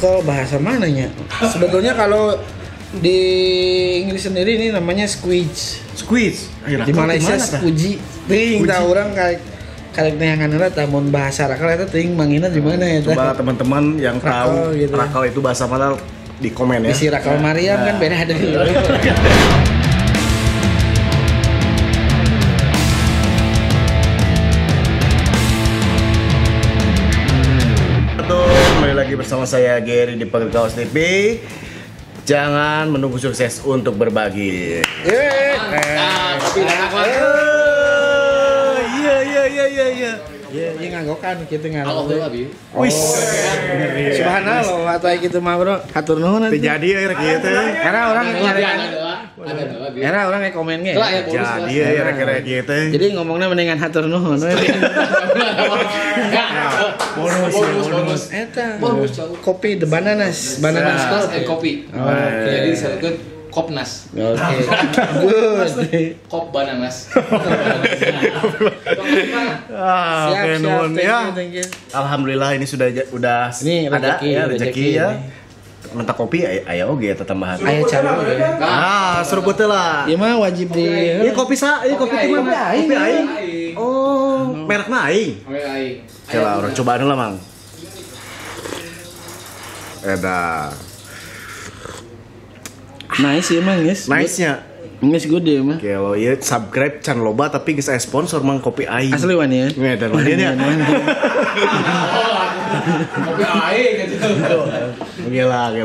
Rakel bahasa mananya? Sebetulnya kalau di Inggris sendiri ini namanya squeeze. Squeeze. Di Malaysia squeeze. Ting tahu orang kayak neangan tamun bahasa Rakel itu ting mangina di mana ya? Coba teman-teman yang tahu gitu. Rakel itu bahasa mana di komen ya. Isi Rakel Mariam kan beda dari Kembali lagi bersama saya Gary di Penggawas TV. Jangan menunggu sukses untuk berbagi. Iya. Iya, nganggokan gitu Halo Abi. Wis. Subhanallah, atau gitu mah bro, hatur nuhun nanti. Jadi ya gitu. Karena orang nyari Ada orang yang komennya. Jadi ya kira-kira gitu. Jadi ngomongnya mendingan hatur nuhun. bonus. Eta. Bonus jauh. Kopi the bananas, bananas Bananas club. kopi. Oke. Jadi disebut Kopnas. Oke. Good. Kop bananas. Oke, nuhun ya. Thank you. Alhamdulillah ini sudah Ini ada rezeki, ya rezeki rezeki ya. ini. Minta kopi aya oge eta tambahan. Aya caru ya. Seruput lah. Ieu mah wajib di Ini kopi kopi aing. gimana? Kopi aing. Oh, merekna aing. Coba orang cobaan lah, Mang. Eda. nice emang guys. Nice-nya. Nice good ya mah. Kalau ieu subscribe can loba tapi geus aya sponsor Mang kopi aing. Asli wani ya. Ngedan wani nya. Kopi aing gitu. Gila.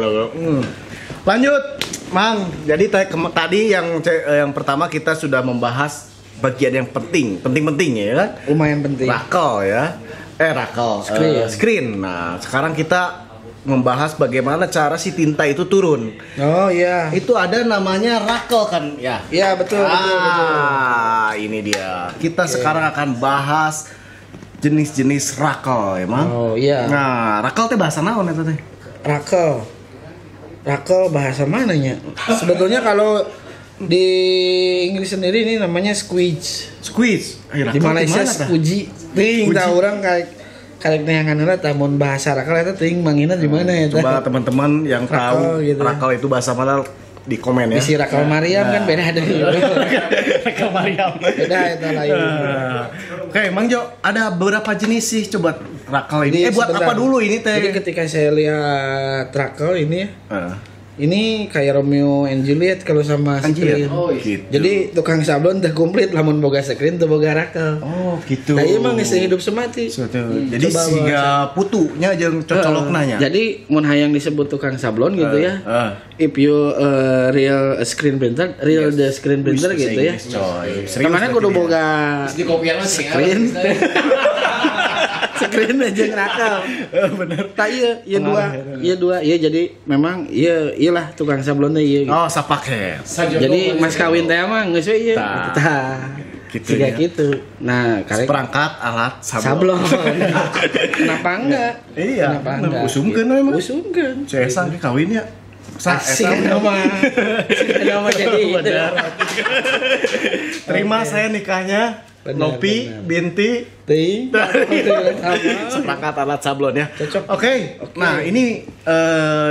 Lanjut, Mang. Jadi tadi yang pertama kita sudah membahas bagian yang penting ya kan? Lumayan penting. Rakel ya. Rakel. Screen. Nah, sekarang kita membahas bagaimana cara si tinta itu turun. Oh iya. Itu ada namanya rakel kan ya? Iya betul. Ini dia. Kita sekarang akan bahas jenis-jenis rakel, emang. Oh iya. Nah, rakel teh bahasa naon eta teh? Rakel bahasa mananya? Sebetulnya kalau di Inggris sendiri ini namanya squeeze. Squeeze. Di Malaysia squeeze. Ting tahu orang kayak neangan tamun bahasa Rakel itu ting mangina di mana ya? Coba teman-teman yang tahu gitu. rakel itu bahasa mana di komen ya. Isi Rakel Mariam kan beda dari Rakel Mariam. beda itu lain. Oke, Mang Jo, ada beberapa jenis sih coba rakel ini. Buat Sebentar. apa dulu ini teh? Jadi ketika saya lihat Rakel ini ya, ini kayak Romeo and Juliet kalau sama screen. Oh, gitu. Jadi tukang sablon udah komplit lamun boga screen tuh boga Rakel. Oh, gitu. Nah, iya emang geus hidup semati. Jadi Coba siga putunya jeung cocolokna nya. Jadi mun hayang disebut tukang sablon gitu ya. If you real screen printer, the screen printer gitu ya. Kemana kudu boga Di kopian mah screen. Screen aja Rakel. Bener. Tak iya dua. Iya jadi memang iyalah tukang sablonnya iya. Oh, sapake. Jadi mas kawin teh mah geus we ieu. Tah. Gitu Siga ya. gitu. Nah, karek Seperangkat alat sablon. Kenapa enggak? Iya. Kenapa enggak? Usumkeun we mah. Usumkeun. Saya sang kawin ya. Asik nama. Nama jadi. Terima saya nikahnya. Benar, Nopi benar. binti Ting. seperangkat alat sablon ya. Cocok. Oke. Nah, ini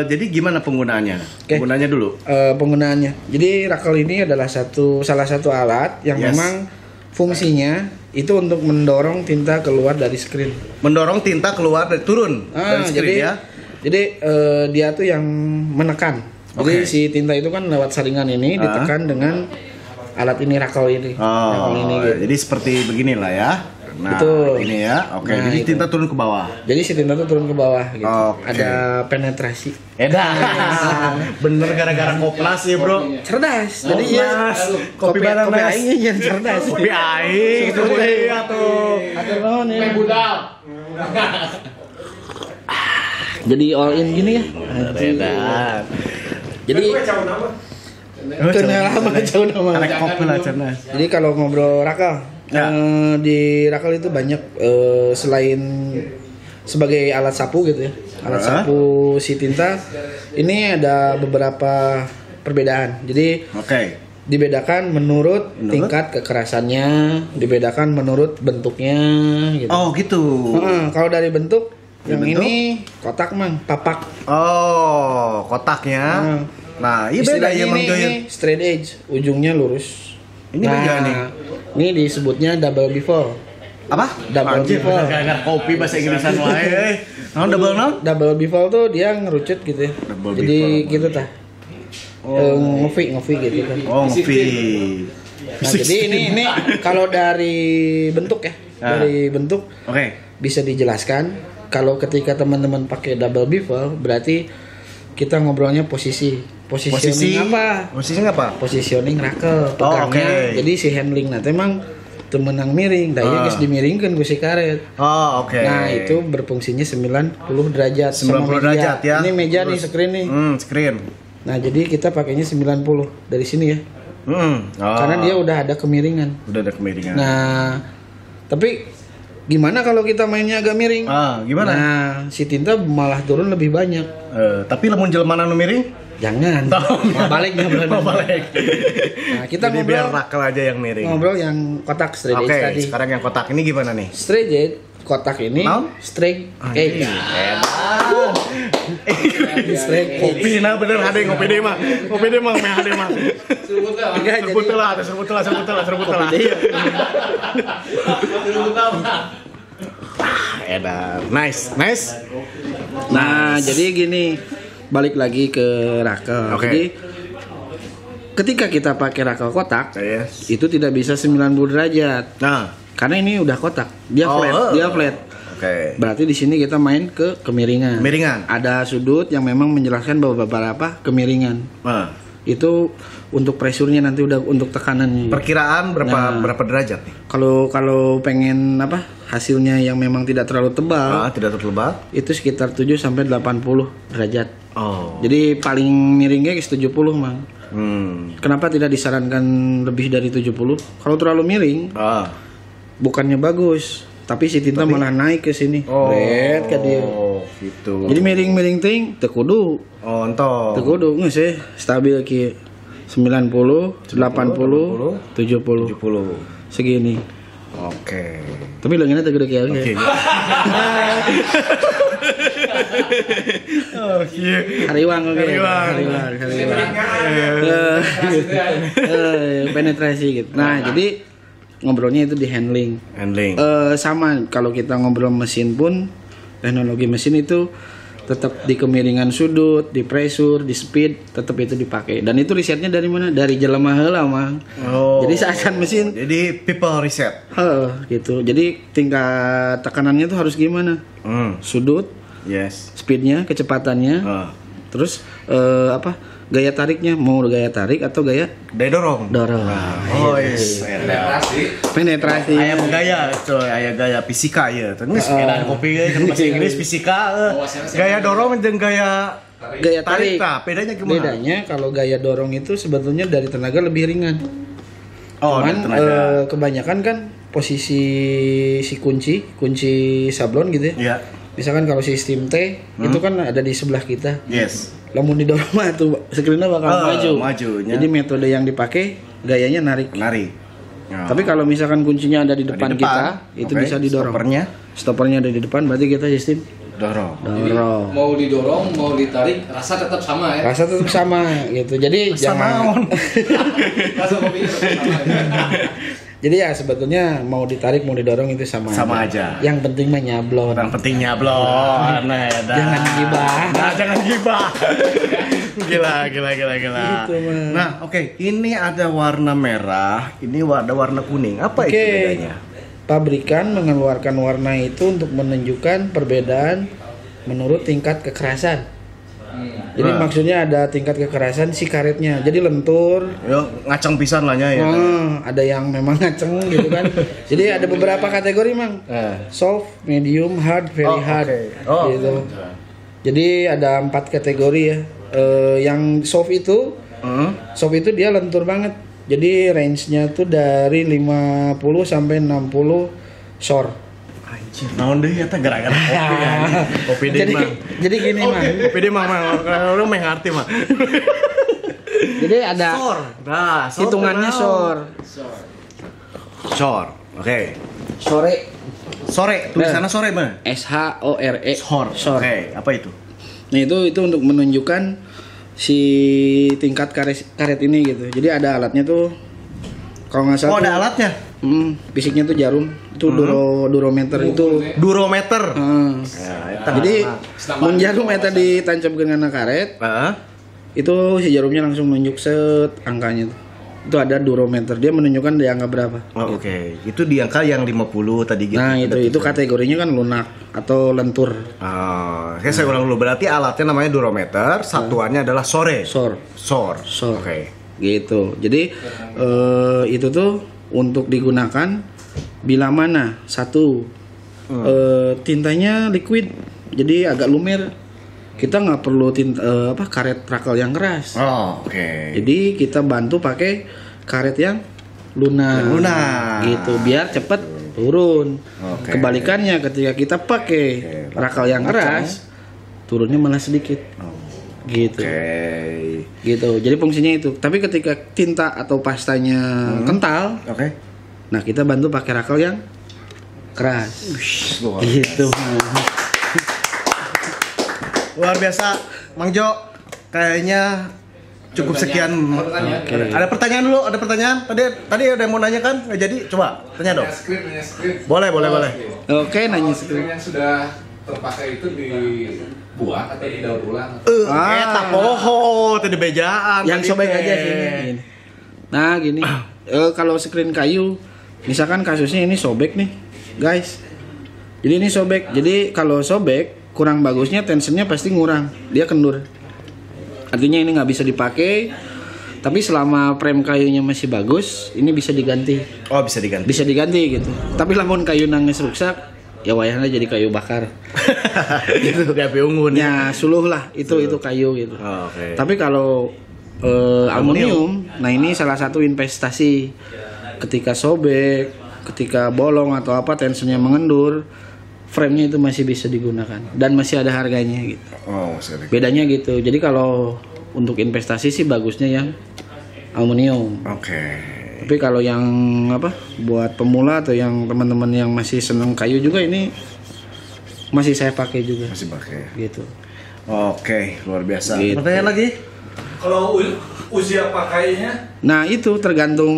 jadi gimana penggunaannya? Oke. Penggunaannya dulu. Penggunaannya. Jadi Rakel ini adalah salah satu alat yang Yes. memang fungsinya itu untuk mendorong tinta keluar dari screen. Mendorong tinta keluar dari turun dari screen ya. Jadi dia tuh yang menekan. Jadi Oke. si tinta itu kan lewat saringan ini ditekan dengan alat ini Rakel ini. Rakel ini gitu. Jadi seperti beginilah ya. Nah, Betul. ini ya. Oke, Nah, jadi itu. tinta turun ke bawah. Jadi si tinta tuh turun ke bawah gitu. Oke. Ada penetrasi. Bener gara-gara koplas ya, Bro. Cerdas. Jadi ya Kopi bananas. kopi aing yang cerdas. Kopi aing, kopi atuh. Atur nuhun ya. budal. Jadi all in gini ya. Edan. Jadi kenal lama jauh nama. Anak kopi lah cerdas. Jadi kalau ngobrol Rakel, Ya. di Rakel itu banyak selain sebagai alat sapu gitu ya, alat sapu si tinta, ini ada beberapa perbedaan. Jadi Oke. dibedakan menurut tingkat kekerasannya, dibedakan menurut bentuknya gitu. Oh, gitu. Kalau dari bentuk Yang Dibentuk? ini kotak mang, papak. Oh, kotaknya. Nah, iya beda ya Mang Joy. ini straight edge, ujungnya lurus. Ini beda nih. Ini disebutnya double bevel. Apa? Double Anjir, bevel. kayak kopi bahasa Inggrisan wae. Nah, double non? Double bevel tuh dia ngerucut gitu ya. Double Jadi bevel. gitu tah. Ngopi gitu kan. Oh, ngopi. Nah, jadi ini kalau dari bentuk ya, dari bentuk Oke. bisa dijelaskan. Kalau ketika teman-teman pakai double bevel, berarti kita ngobrolnya positioning apa? Posisinya apa? Positioning rakel, pegangnya. oke. Jadi si handling nanti emang temenang miring, daya geus dimiringkeun ku si karet. Oh, oke. Nah, itu berfungsinya 90 derajat 90 sama meja. derajat ya. Ini meja nih, Terus. screen nih. Screen. Nah, jadi kita pakainya 90 dari sini ya. Oh. Karena dia udah ada kemiringan. udah ada kemiringan. Nah, tapi gimana kalau kita mainnya agak miring? Gimana? Nah, si tinta malah turun lebih banyak. Tapi lamun jelemanan nu miring? Jangan. Mau balik nggak boleh. Mau balik. Nah, kita Jadi biar ngobrol rakel aja yang miring. ngobrol yang kotak straight Oke, edge tadi. sekarang yang kotak ini gimana nih? Straight edge kotak ini Naon? straight edge. Straight edge. Kopi nah bener ada yang ngopi deh mah. Ngopi deh mah meh ada mah. Seruput lah. Enggak, Serbut lah, ada serbut lah. Kopi deh. Seruput lah. Edar. Nice. Nah, jadi gini, balik lagi ke rakel. Oke. Jadi ketika kita pakai rakel kotak, Yes. itu tidak bisa 90 derajat. Nah, Karena ini udah kotak. Dia Oh, flat. oke. Berarti di sini kita main ke kemiringan. Kemiringan. Ada sudut yang memang menjelaskan bahwa beberapa kemiringan. Nah, Itu untuk presurnya nanti udah untuk tekanannya. perkiraan Nah. berapa derajat nih? Kalau pengen apa? Hasilnya yang memang tidak terlalu tebal, Tidak terlebah. itu sekitar 7 sampai 80 derajat. Oh. Jadi paling miringnya 70, Mang. Kenapa tidak disarankan lebih dari 70? Kalau terlalu miring, bukannya bagus, tapi si tinta malah naik ke sini. Red ke dia. Gitu. Jadi miring-miring ting teu kudu. Oh, entah. Teu kudu geus sih stabil kieu. 90, 80, 70. 70. Segini. Oke. Tapi leungitna teu gede kieu. Oke. Oh, iya. Hariwang oke. Hariwang. Penetrasi gitu. Nah, jadi ngobrolnya itu di handling. Handling. Sama kalau kita ngobrol mesin pun teknologi mesin itu tetap di kemiringan sudut, di pressure, di speed, tetap itu dipakai. Dan itu risetnya dari mana? Dari jelema heula, Mang. Oh. Jadi seakan mesin Jadi people reset. gitu. Jadi tingkat tekanannya tuh harus gimana? Sudut, Yes. speednya, kecepatannya, terus gaya tariknya, mau gaya tarik atau gaya Daya dorong. dorong. Oh, yes. Penetrasi. Aya gaya, coy, aya gaya fisika ya. Terus edan kopi ge kan bahasa Inggris fisika. Gaya dorong jeung gaya Gaya tarik. tarik. Nah, bedanya gimana? Bedanya kalau gaya dorong itu sebetulnya dari tenaga lebih ringan. Oh, Cuman dari tenaga. kebanyakan kan posisi si kunci sablon gitu ya. Iya. Misalkan kalau sistem T itu kan ada di sebelah kita. Yes. Lamun didorong mah tuh screen-nya bakal maju. majunya. Jadi metode yang dipakai gayanya narik. Nari. Tapi kalau misalkan kuncinya ada di depan, kita, itu bisa didorong. Stoppernya ada di depan, berarti kita sistem dorong. dorong. Mau didorong, mau ditarik, rasa tetap sama ya. Rasa tetap sama gitu. Jadi jangan. Rasa kopinya tetap sama. Jadi ya sebetulnya mau ditarik mau didorong itu sama. Sama aja. Yang penting mah nyablon. Yang penting nyablon. Nah, Jangan gibah. Nah, jangan gibah. Gila. Gitu, Mas. Nah, oke. Ini ada warna merah, ini ada warna kuning. Apa itu bedanya? Pabrikan mengeluarkan warna itu untuk menunjukkan perbedaan menurut tingkat kekerasan. Jadi maksudnya ada tingkat kekerasan si karetnya. Jadi lentur. Yo, ngaceng pisan lah nya ya. Ada yang memang ngaceng gitu kan. Jadi ada beberapa kategori, Mang. Soft, medium, hard, very hard. Gitu. Jadi ada 4 kategori ya. Yang soft itu dia lentur banget. Jadi range-nya tuh dari 50 sampai 60 short. Anjir, naon deui eta gara-gara kopi ya. Kopi deui mah. Jadi gini, Mang. Kopi deui mah orang mah ngarti mah. Jadi ada Sor. Nah, hitungannya short. Short. Oke. Sore. Sore, tulisannya sore mana? SHORE. Sore. Oke, apa itu? Nah itu untuk menunjukkan si tingkat karet ini gitu. Jadi ada alatnya tuh. Kalau nggak salah. Oh ada alatnya? Fisiknya tuh jarum. Itu durometer itu. Durometer. Jadi mun jarum eta ditancapkeun kana karet. Itu si jarumnya langsung nunjuk set angkanya tuh. Itu ada durometer, dia menunjukkan di angka berapa. Oh, Oke. Itu di angka yang 50 tadi gitu. Nah itu kategorinya kan lunak atau lentur. Saya ulang dulu, berarti alatnya namanya durometer, satuannya adalah sore. Sor. Oke. Gitu. Jadi itu tuh untuk digunakan bila mana satu tintanya liquid, jadi agak lumer. Kita nggak perlu karet trakel yang keras. Oke. Jadi kita bantu pakai karet yang lunak. Gitu biar cepet turun. Kebalikannya ketika kita pakai trakel yang keras, turunnya malah sedikit. Gitu. Gitu. Jadi fungsinya itu. Tapi ketika tinta atau pastanya kental, nah kita bantu pakai trakel yang keras. Gitu. Luar biasa, Mang Jo. Kayaknya cukup sekian. Ada pertanyaan dulu, ada pertanyaan. Tadi ada yang mau nanya kan? Nggak jadi, coba tanya dong. Boleh. Oke, nanya skrip yang sudah terpakai itu dibuat atau didaur ulang? Eta poho, tadi bejaan. Yang sobek aja sini. Nah, gini. Kalau screen kayu, misalkan kasusnya ini sobek nih, guys. Jadi ini sobek. Jadi kalau sobek kurang bagusnya tensionnya pasti ngurang, dia kendur. Artinya ini nggak bisa dipakai. Tapi selama frame kayunya masih bagus, ini bisa diganti. Oh bisa diganti. Bisa diganti gitu. Tapi lamun kayu nangis rusak, ya wayahnya jadi kayu bakar. Gitu. Dia ungun. Ya suluh lah itu kayu gitu. Tapi kalau aluminium, nah ini salah satu investasi. Ketika sobek, ketika bolong atau apa tensionnya mengendur, frame-nya itu masih bisa digunakan dan masih ada harganya gitu. Bedanya gitu. Jadi kalau untuk investasi sih bagusnya yang aluminium. Tapi kalau yang buat pemula atau yang teman-teman yang masih seneng kayu juga ini masih saya pakai juga. Masih pakai. Gitu. Luar biasa. Gitu. Pertanyaan lagi? Kalau usia pakainya? Nah itu tergantung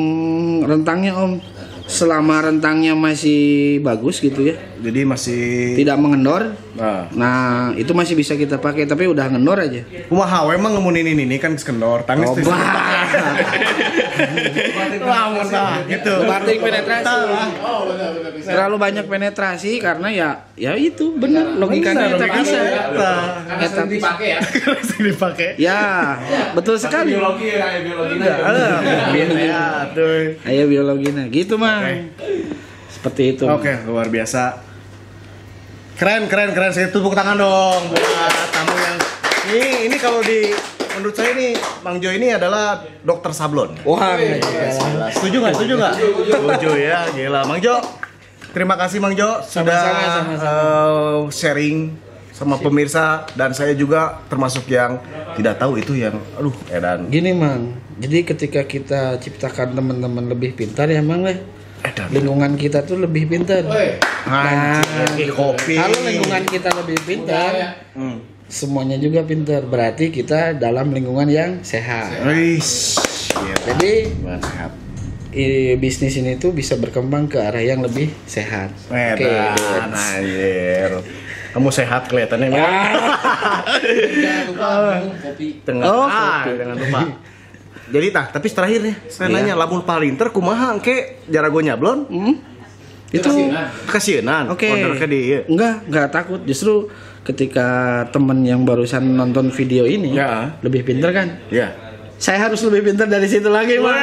rentangnya Om. Selama rentangnya masih bagus gitu ya, jadi masih tidak mengendor, nah itu masih bisa kita pakai. Tapi udah ngendor aja. Kumaha emang ngemunin ini kan kendor tangis tuh. Gitu. Batik penetrasi. Terlalu banyak penetrasi karena ya itu benar logikanya tak bisa. Karena dipakai ya. Dipakai. Ya, betul sekali. Biologi Ayo biologinya, gitu mah. Seperti itu. Luar biasa. Keren. Saya tepuk tangan dong buat tamu yang ini kalau menurut saya ini Mang Jo ini adalah dokter sablon. Wah, setuju nggak? Setuju ya, gila. Mang Jo, terima kasih Mang Jo sudah sharing sama pemirsa dan saya juga termasuk yang tidak tahu itu yang edan. Gini Mang, jadi ketika kita ciptakan teman-teman lebih pintar ya Mang lingkungan kita tuh lebih pintar. Kopi. Kalau lingkungan kita lebih pintar, semuanya juga pintar. Berarti kita dalam lingkungan yang sehat. Jadi bisnis ini tuh bisa berkembang ke arah yang lebih sehat. Anjir. Kamu sehat kelihatannya. Jangan lupa minum kopi. Jangan lupa. Jadi tapi terakhir nih, saya nanya lamun palinter kumaha engke jarago nyablon? Itu kasienan. Order ke dia. Enggak takut. Justru ketika temen yang barusan nonton video ini lebih pintar kan? Iya. Saya harus lebih pintar dari situ lagi, Bang.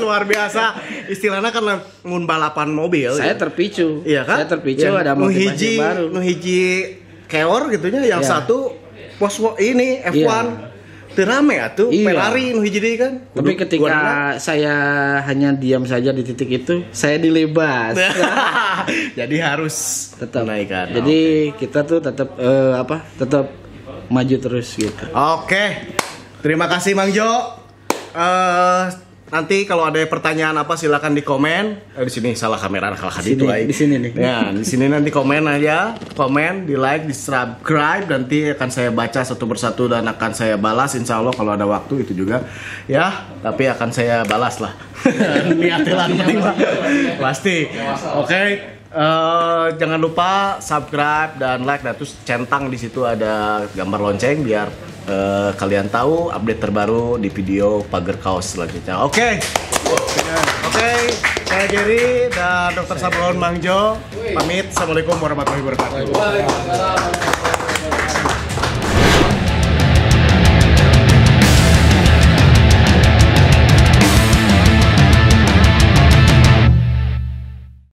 Luar biasa. Istilahnya kan ngun balapan mobil. Saya terpicu. Iya kan? Saya terpicu ada motivasi baru. Nu hiji keor gitunya, yang satu pos ini F1. Terame atuh Ferrari nu hiji deui kan. Tapi ketika saya hanya diam saja di titik itu, saya dilebas. Jadi harus tetap naikkan. Jadi kita tuh tetap tetap maju terus gitu. Terima kasih Mang Jo. nanti kalau ada pertanyaan apa silakan di komen. Di sini salah kamera itu di sini nih. Ya, di sini nanti komen aja, komen, di like, di subscribe, nanti akan saya baca satu persatu dan akan saya balas insya Allah kalau ada waktu itu juga. Ya, tapi akan saya balas lah. Niatnya lah penting lah. Pasti. Oke. Jangan lupa subscribe dan like, dan terus centang di situ ada gambar lonceng biar kalian tahu update terbaru di video Pagar Kaos selanjutnya. Oke, saya Jerry dan Dr. Sablon Mangjo pamit. Assalamualaikum warahmatullahi wabarakatuh.